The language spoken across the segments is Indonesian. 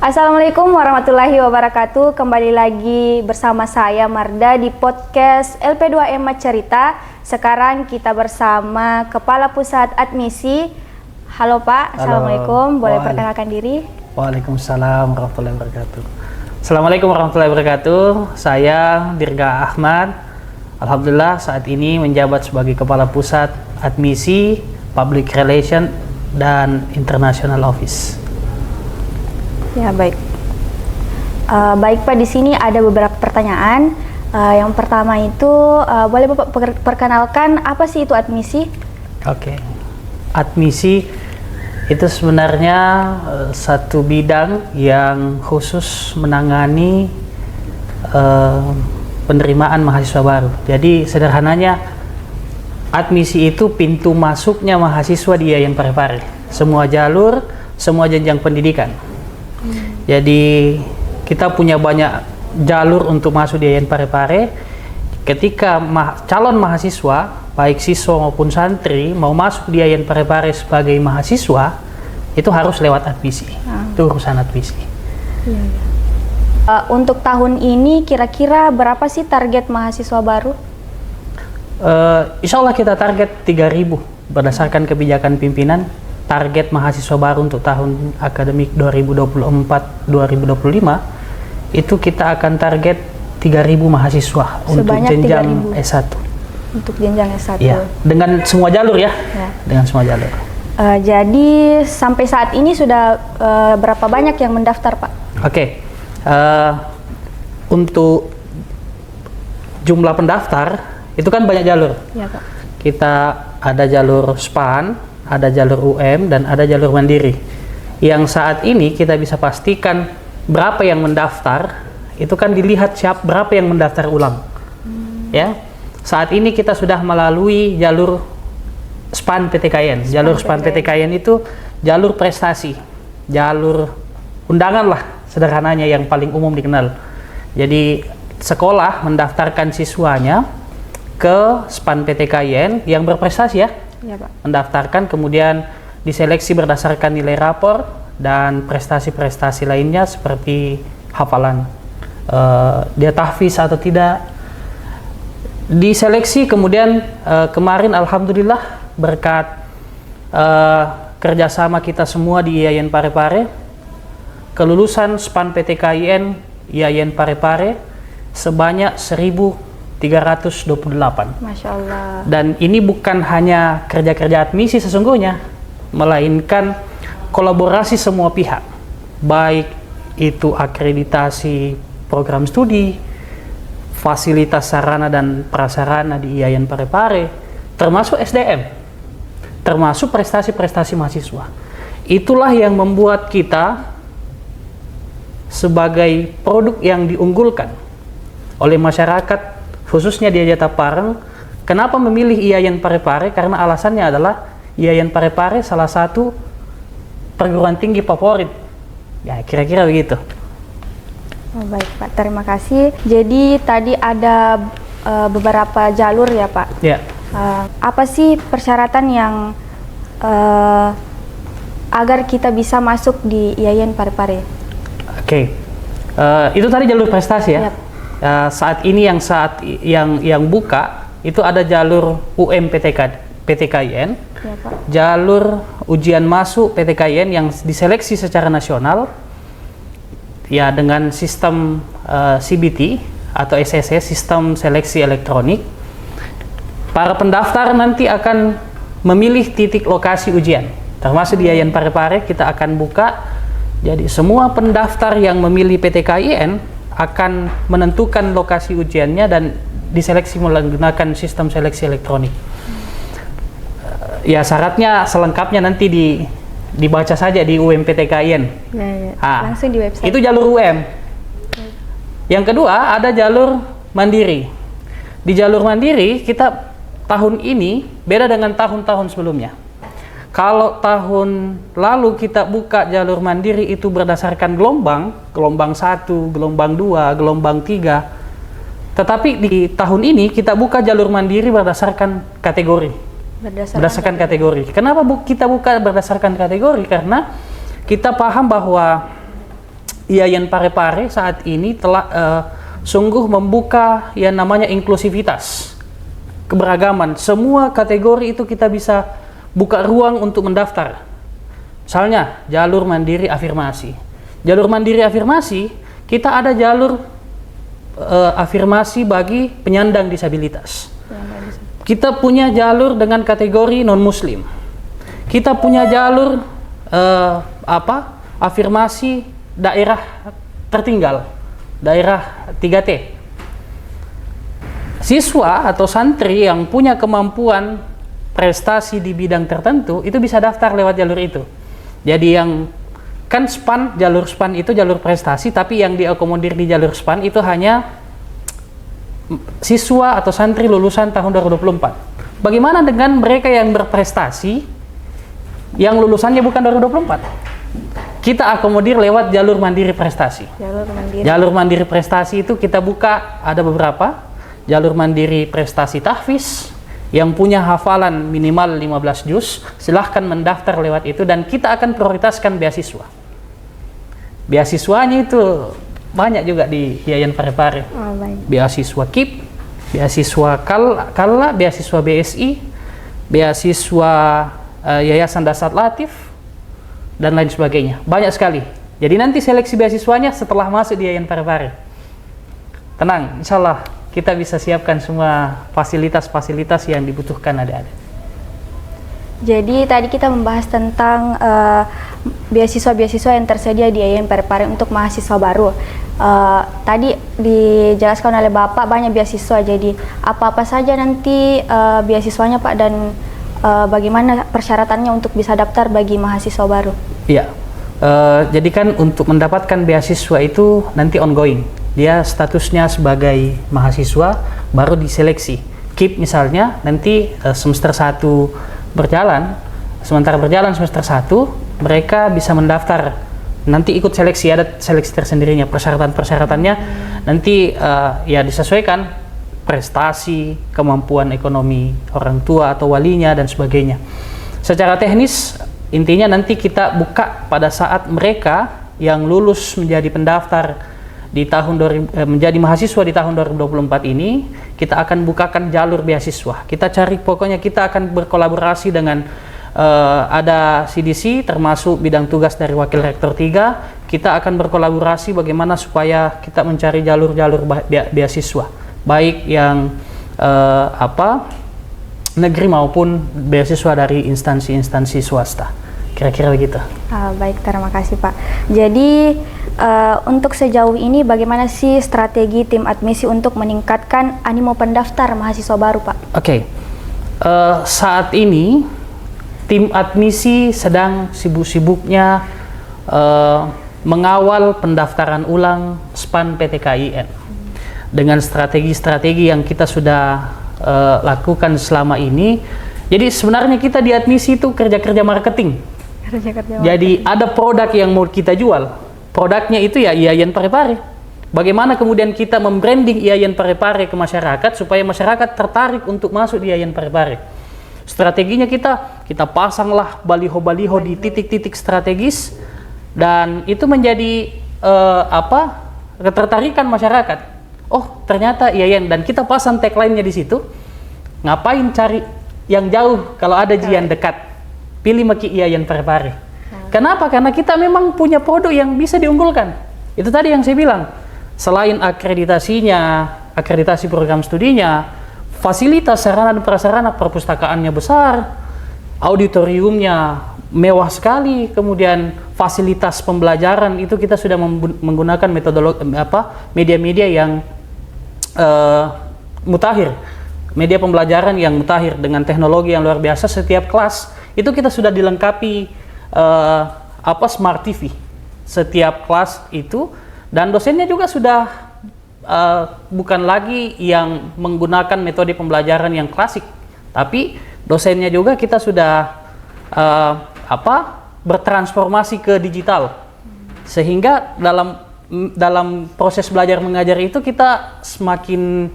Assalamualaikum warahmatullahi wabarakatuh. Kembali lagi bersama saya Marda di podcast LP2MA Cerita. Sekarang kita bersama Kepala Pusat Admisi. Halo Pak, Assalamualaikum. Boleh perkenalkan diri? Waalaikumsalam warahmatullahi wabarakatuh. Assalamualaikum warahmatullahi wabarakatuh. Saya Dirga Ahmad. Alhamdulillah saat ini menjabat sebagai Kepala Pusat Admisi, Public Relation dan International Office. Ya, baik. Baik Pak, di sini ada beberapa pertanyaan. Yang pertama itu boleh Bapak perkenalkan apa sih itu admisi? Oke. Admisi itu sebenarnya satu bidang yang khusus menangani penerimaan mahasiswa baru. Jadi sederhananya admisi itu pintu masuknya mahasiswa di Yayan Parepare. Semua jalur, semua jenjang pendidikan. Jadi kita punya banyak jalur untuk masuk di Yayan Parepare. Ketika calon mahasiswa, baik siswa maupun santri mau masuk di Yayan Parepare sebagai mahasiswa, itu harus lewat admisi. Itu urusan admisi. Untuk tahun ini kira-kira berapa sih target mahasiswa baru? Insya Allah kita target 3.000 berdasarkan kebijakan pimpinan. Target mahasiswa baru untuk tahun akademik 2024-2025 itu kita akan target 3.000 mahasiswa untuk jenjang 3.000. S1. Untuk jenjang S1. Ya, dengan semua jalur ya. Dengan semua jalur. Jadi sampai saat ini sudah berapa banyak yang mendaftar, Pak? Oke. Untuk jumlah pendaftar itu kan banyak jalur. Ya, Pak. Kita ada jalur SPAN, ada jalur UM, dan ada jalur mandiri. Yang saat ini kita bisa pastikan berapa yang mendaftar, itu kan dilihat berapa yang mendaftar ulang. Ya, saat ini kita sudah melalui jalur SPAN PTKN. Jalur SPAN PTKN itu jalur prestasi, jalur undangan lah sederhananya yang paling umum dikenal. Jadi sekolah mendaftarkan siswanya ke SPAN PTKN yang berprestasi ya. Ya, Pak. Mendaftarkan, kemudian diseleksi berdasarkan nilai rapor dan prestasi-prestasi lainnya seperti hafalan, dia tahfiz atau tidak. Diseleksi, kemudian kemarin alhamdulillah berkat kerjasama kita semua di Yayan Parepare, kelulusan SPAN PTKIN Yayan Parepare sebanyak 1.328. Masya Allah. Dan ini bukan hanya kerja-kerja admisi sesungguhnya, melainkan kolaborasi semua pihak, baik itu akreditasi program studi, fasilitas sarana dan prasarana di Yayan Parepare, termasuk SDM, termasuk prestasi-prestasi mahasiswa. Itulah yang membuat kita sebagai produk yang diunggulkan oleh masyarakat, khususnya di Ajata Pareng. Kenapa memilih Yayan Parepare? Karena alasannya adalah Yayan Parepare salah satu perguruan tinggi favorit. Ya, kira-kira begitu. Oh, baik Pak, terima kasih. Jadi tadi ada beberapa jalur ya Pak. Ya. Apa sih persyaratan yang agar kita bisa masuk di Yayan Parepare? Oke. Itu tadi jalur prestasi ya. Yep. Saat ini yang buka itu ada jalur UM PTKIN, ya, Pak. Jalur ujian masuk PTKIN yang diseleksi secara nasional ya dengan sistem CBT atau SSC, sistem seleksi elektronik. Para pendaftar nanti akan memilih titik lokasi ujian, termasuk di Yayan Parepare kita akan buka. Jadi semua pendaftar yang memilih PTKIN akan menentukan lokasi ujiannya dan diseleksi menggunakan sistem seleksi elektronik. Ya, syaratnya selengkapnya nanti dibaca saja di UMPTKIN. Ya. Langsung di website. Itu jalur UM. Yang kedua ada jalur mandiri. Di jalur mandiri kita tahun ini beda dengan tahun-tahun sebelumnya. Kalau tahun lalu kita buka jalur mandiri itu berdasarkan gelombang 1, gelombang 2, gelombang 3. Tetapi di tahun ini kita buka jalur mandiri berdasarkan kategori. Berdasarkan kategori. Kenapa kita buka berdasarkan kategori? Karena kita paham bahwa Yayan Parepare saat ini telah sungguh membuka yang namanya inklusivitas, keberagaman. Semua kategori itu kita bisa buka ruang untuk mendaftar. Misalnya jalur mandiri afirmasi. Jalur mandiri afirmasi, kita ada jalur afirmasi bagi penyandang disabilitas. Kita punya jalur dengan kategori non-muslim. Kita punya jalur afirmasi daerah tertinggal, daerah 3T. Siswa atau santri yang punya kemampuan prestasi di bidang tertentu itu bisa daftar lewat jalur itu. Jadi yang kan SPAN, jalur SPAN itu jalur prestasi, tapi yang diakomodir di jalur SPAN itu hanya siswa atau santri lulusan tahun 2024. Bagaimana dengan mereka yang berprestasi yang lulusannya bukan 2024? Kita akomodir lewat jalur mandiri prestasi. Jalur mandiri prestasi itu kita buka ada beberapa. Jalur mandiri prestasi tahfiz yang punya hafalan minimal 15 juz, silahkan mendaftar lewat itu dan kita akan prioritaskan beasiswa. Beasiswanya itu banyak juga di Yayan Parepare. Beasiswa KIP, beasiswa KALA, beasiswa BSI, beasiswa Yayasan Dasar Latif, dan lain sebagainya. Banyak sekali. Jadi nanti seleksi beasiswanya setelah masuk di Yayan Parepare. Tenang, insya Allah kita bisa siapkan semua fasilitas-fasilitas yang dibutuhkan adik-adik. Jadi tadi kita membahas tentang beasiswa-beasiswa yang tersedia di Yayan Parepare untuk mahasiswa baru. Tadi dijelaskan oleh Bapak banyak beasiswa, jadi apa-apa saja nanti beasiswanya Pak, dan bagaimana persyaratannya untuk bisa daftar bagi mahasiswa baru? Iya, jadi kan untuk mendapatkan beasiswa itu nanti ongoing. Dia statusnya sebagai mahasiswa baru diseleksi. KIP misalnya nanti semester 1 berjalan, sementara berjalan semester 1 mereka bisa mendaftar, nanti ikut seleksi, ada seleksi tersendirinya. Persyaratan-persyaratannya nanti ya disesuaikan prestasi, kemampuan ekonomi orang tua atau walinya dan sebagainya. Secara teknis intinya nanti kita buka pada saat mereka yang lulus menjadi pendaftar di tahun menjadi mahasiswa di tahun 2024 ini, kita akan bukakan jalur beasiswa. Kita cari, pokoknya kita akan berkolaborasi dengan ada CDC termasuk bidang tugas dari Wakil Rektor 3. Kita akan berkolaborasi bagaimana supaya kita mencari jalur-jalur beasiswa, baik yang negeri maupun beasiswa dari instansi-instansi swasta. Kira-kira begitu. Baik, terima kasih Pak. Jadi untuk sejauh ini bagaimana sih strategi tim admisi untuk meningkatkan animo pendaftar mahasiswa baru Pak? Oke, saat ini tim admisi sedang sibuk-sibuknya mengawal pendaftaran ulang SPAN PTKIN dengan strategi-strategi yang kita sudah lakukan selama ini. Jadi sebenarnya kita di admisi itu kerja-kerja marketing. Jadi ada produk yang mau kita jual, produknya itu ya Yayan Parepare. Bagaimana kemudian kita membranding Yayan Parepare ke masyarakat supaya masyarakat tertarik untuk masuk di Yayan Parepare. Strateginya kita pasanglah baliho-baliho di titik-titik strategis, dan itu menjadi ketertarikan masyarakat. Oh ternyata Yayan, dan kita pasang tagline-nya di situ. Ngapain cari yang jauh kalau ada yang dekat? Pilih Maki Yayan Parepare. Kenapa? Karena kita memang punya produk yang bisa diunggulkan. Itu tadi yang saya bilang. Selain akreditasinya, akreditasi program studinya, fasilitas sarana dan prasarana perpustakaannya besar, auditoriumnya mewah sekali, kemudian fasilitas pembelajaran itu kita sudah menggunakan metodologi media-media yang mutakhir, media pembelajaran yang mutakhir dengan teknologi yang luar biasa. Setiap kelas itu kita sudah dilengkapi Smart TV setiap kelas itu, dan dosennya juga sudah bukan lagi yang menggunakan metode pembelajaran yang klasik, tapi dosennya juga kita sudah bertransformasi ke digital, sehingga dalam proses belajar mengajar itu kita semakin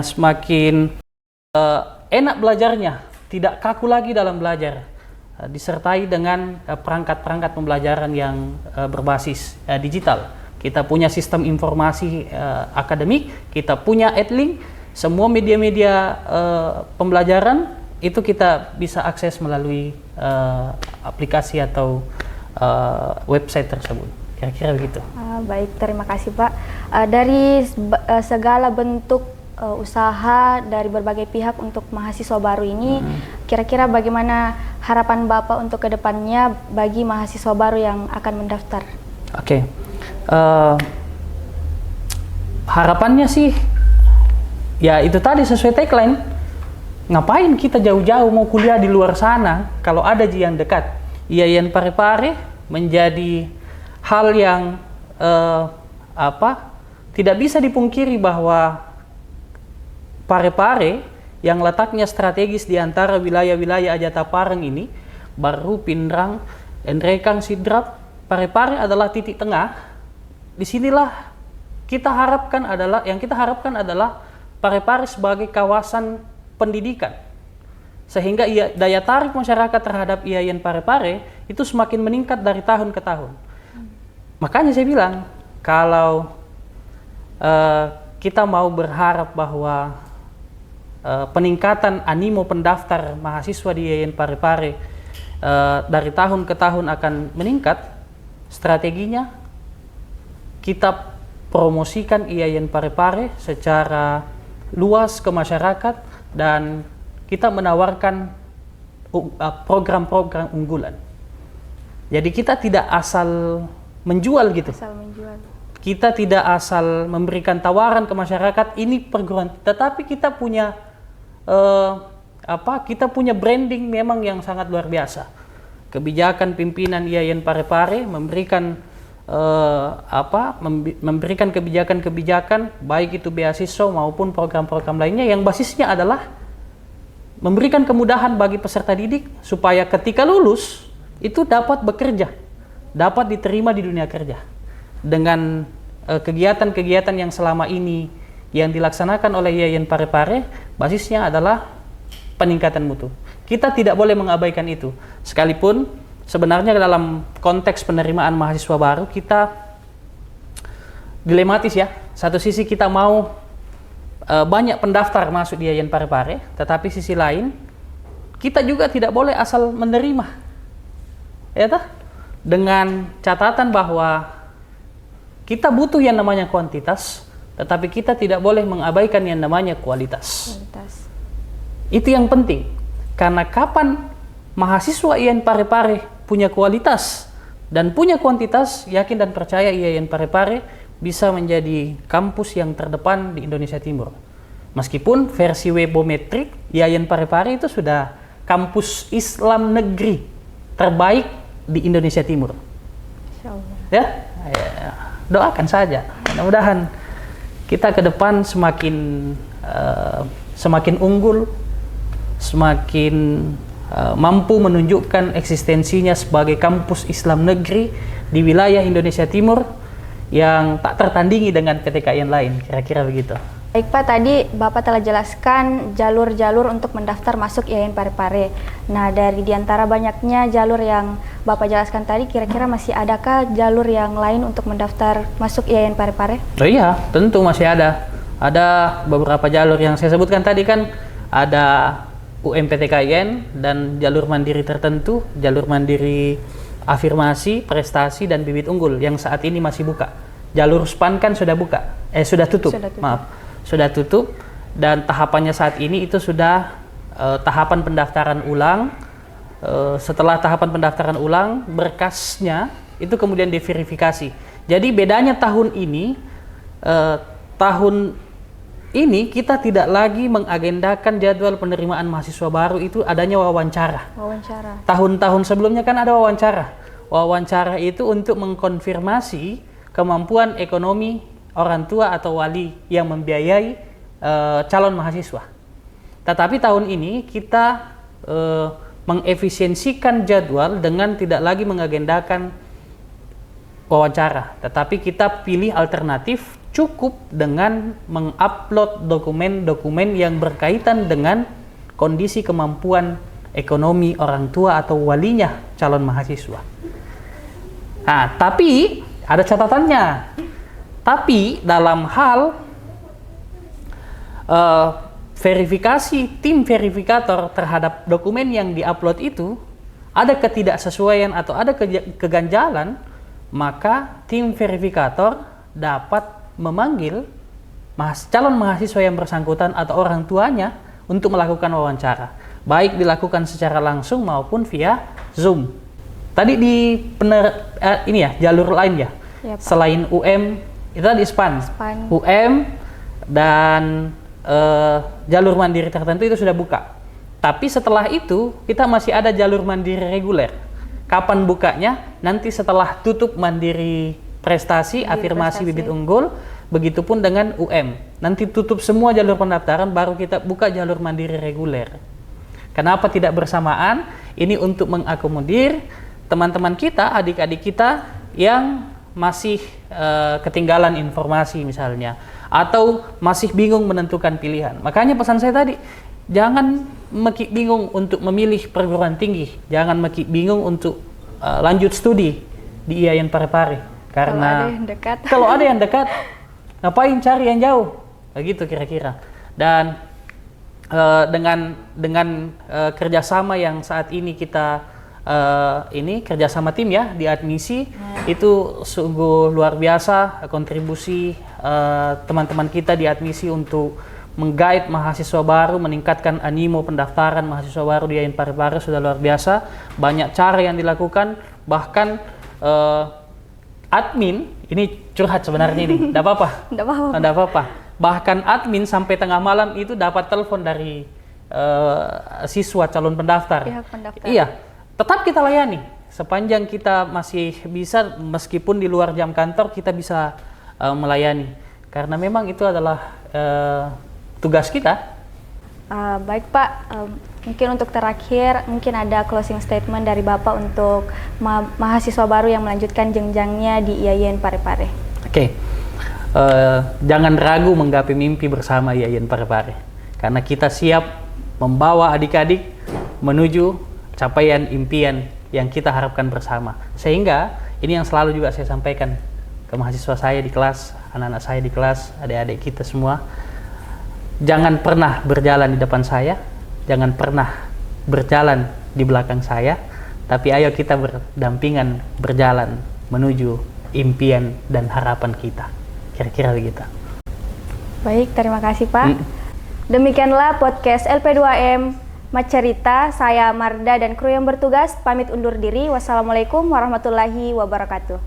semakin enak belajarnya, tidak kaku lagi dalam belajar. disertai dengan perangkat-perangkat pembelajaran yang berbasis digital. Kita punya sistem informasi akademik, kita punya Edlink, semua media-media pembelajaran itu kita bisa akses melalui aplikasi atau website tersebut. Kira-kira begitu. Baik, terima kasih Pak. Dari segala bentuk usaha dari berbagai pihak untuk mahasiswa baru ini, kira-kira bagaimana harapan Bapak untuk kedepannya bagi mahasiswa baru yang akan mendaftar? Oke. Harapannya sih ya itu tadi sesuai tagline, ngapain kita jauh-jauh mau kuliah di luar sana kalau ada yang dekat. IAIN Parepare menjadi hal yang tidak bisa dipungkiri bahwa Parepare yang letaknya strategis di antara wilayah-wilayah Ajata Pareng ini, Baru, Pindrang, Endrekang, Sidrap, Parepare adalah titik tengah. Disinilah kita harapkan adalah Parepare sebagai kawasan pendidikan, sehingga daya tarik masyarakat terhadap IAIN Parepare itu semakin meningkat dari tahun ke tahun. Makanya saya bilang kalau kita mau berharap bahwa peningkatan animo pendaftar mahasiswa di IAIN Parepare dari tahun ke tahun akan meningkat, strateginya kita promosikan IAIN Parepare secara luas ke masyarakat dan kita menawarkan program-program unggulan. Jadi kita tidak asal menjual gitu. Kita tidak asal memberikan tawaran ke masyarakat ini perguruan, tetapi kita punya branding memang yang sangat luar biasa. Kebijakan pimpinan IAIN Parepare memberikan memberikan kebijakan-kebijakan baik itu beasiswa maupun program-program lainnya yang basisnya adalah memberikan kemudahan bagi peserta didik supaya ketika lulus itu dapat bekerja, dapat diterima di dunia kerja. Dengan kegiatan-kegiatan yang selama ini yang dilaksanakan oleh IAIN Parepare, basisnya adalah peningkatan mutu. Kita tidak boleh mengabaikan itu. Sekalipun sebenarnya dalam konteks penerimaan mahasiswa baru kita dilematis ya. Satu sisi kita mau banyak pendaftar masuk di IAIN Parepare, tetapi sisi lain kita juga tidak boleh asal menerima, ya toh? Dengan catatan bahwa kita butuh yang namanya kuantitas, tetapi kita tidak boleh mengabaikan yang namanya kualitas. Itu yang penting, karena kapan mahasiswa IAIN Parepare punya kualitas dan punya kuantitas, yakin dan percaya IAIN Parepare bisa menjadi kampus yang terdepan di Indonesia Timur. Meskipun versi webometrik IAIN Parepare itu sudah kampus Islam negeri terbaik di Indonesia Timur. Ya, doakan saja. Mudah-mudahan kita ke depan semakin unggul, semakin mampu menunjukkan eksistensinya sebagai kampus Islam negeri di wilayah Indonesia Timur yang tak tertandingi dengan PTKIN lain, kira-kira begitu. Baik Pak, tadi Bapak telah jelaskan jalur-jalur untuk mendaftar masuk IAIN Parepare. Nah, dari diantara banyaknya jalur yang Bapak jelaskan tadi, kira-kira masih adakah jalur yang lain untuk mendaftar masuk IAIN Parepare? Oh iya, tentu masih ada. Ada beberapa jalur yang saya sebutkan tadi kan, ada UMPTKIN dan jalur mandiri tertentu, jalur mandiri afirmasi, prestasi, dan bibit unggul yang saat ini masih buka. Jalur SPAN kan sudah tutup. Sudah tutup dan tahapannya saat ini itu sudah tahapan pendaftaran ulang. Setelah tahapan pendaftaran ulang, berkasnya itu kemudian diverifikasi. Jadi bedanya tahun ini kita tidak lagi mengagendakan jadwal penerimaan mahasiswa baru itu adanya wawancara. Tahun-tahun sebelumnya kan ada wawancara. Wawancara itu untuk mengkonfirmasi kemampuan ekonomi orang tua atau wali yang membiayai calon mahasiswa. Tetapi tahun ini kita mengefisiensikan jadwal dengan tidak lagi mengagendakan wawancara, tetapi kita pilih alternatif cukup dengan mengupload dokumen-dokumen yang berkaitan dengan kondisi kemampuan ekonomi orang tua atau walinya calon mahasiswa. Nah, tapi ada catatannya. Tapi dalam hal verifikasi tim verifikator terhadap dokumen yang diupload itu ada ketidaksesuaian atau ada keganjalan, maka tim verifikator dapat memanggil calon mahasiswa yang bersangkutan atau orang tuanya untuk melakukan wawancara, baik dilakukan secara langsung maupun via Zoom. Tadi di jalur lain ya, selain UM itu tadi SPAN. UM dan jalur mandiri tertentu itu sudah buka. Tapi setelah itu kita masih ada jalur mandiri reguler. Kapan bukanya? Nanti setelah tutup mandiri prestasi, afirmasi bibit unggul, begitupun dengan UM. Nanti tutup semua jalur pendaftaran, baru kita buka jalur mandiri reguler. Kenapa tidak bersamaan? Ini untuk mengakomodir teman-teman kita, adik-adik kita yang masih ketinggalan informasi misalnya, atau masih bingung menentukan pilihan. Makanya pesan saya tadi, jangan meki bingung untuk memilih perguruan tinggi, jangan meki bingung untuk lanjut studi di IAIN Parepare, karena kalau ada yang dekat ngapain cari yang jauh, begitu kira-kira. Dan dengan kerjasama yang saat ini kita kerjasama tim ya di admisi, itu sungguh luar biasa kontribusi teman-teman kita di admisi untuk meng-guide mahasiswa baru, meningkatkan animo pendaftaran mahasiswa baru di IAIN Parepare sudah luar biasa. Banyak cara yang dilakukan, bahkan admin, ini curhat sebenarnya ini, tidak apa-apa. Tidak apa-apa. Bahkan admin sampai tengah malam itu dapat telepon dari siswa calon pendaftar. Pihak pendaftar. Iya, tetap kita layani. Sepanjang kita masih bisa, meskipun di luar jam kantor, kita bisa melayani. Karena memang itu adalah tugas kita. Baik Pak, mungkin untuk terakhir, mungkin ada closing statement dari Bapak untuk mahasiswa baru yang melanjutkan jenjangnya di IAIN Parepare. Oke. Jangan ragu menggapai mimpi bersama IAIN Parepare, karena kita siap membawa adik-adik menuju capaian impian yang kita harapkan bersama. Sehingga ini yang selalu juga saya sampaikan ke mahasiswa saya di kelas, anak-anak saya di kelas, adik-adik kita semua, jangan pernah berjalan di depan saya, jangan pernah berjalan di belakang saya, tapi ayo kita berdampingan berjalan menuju impian dan harapan kita. Kira-kira begitu. Baik, terima kasih Pak. Demikianlah podcast LP2M Macerita. Saya Marda dan kru yang bertugas pamit undur diri. Wassalamualaikum warahmatullahi wabarakatuh.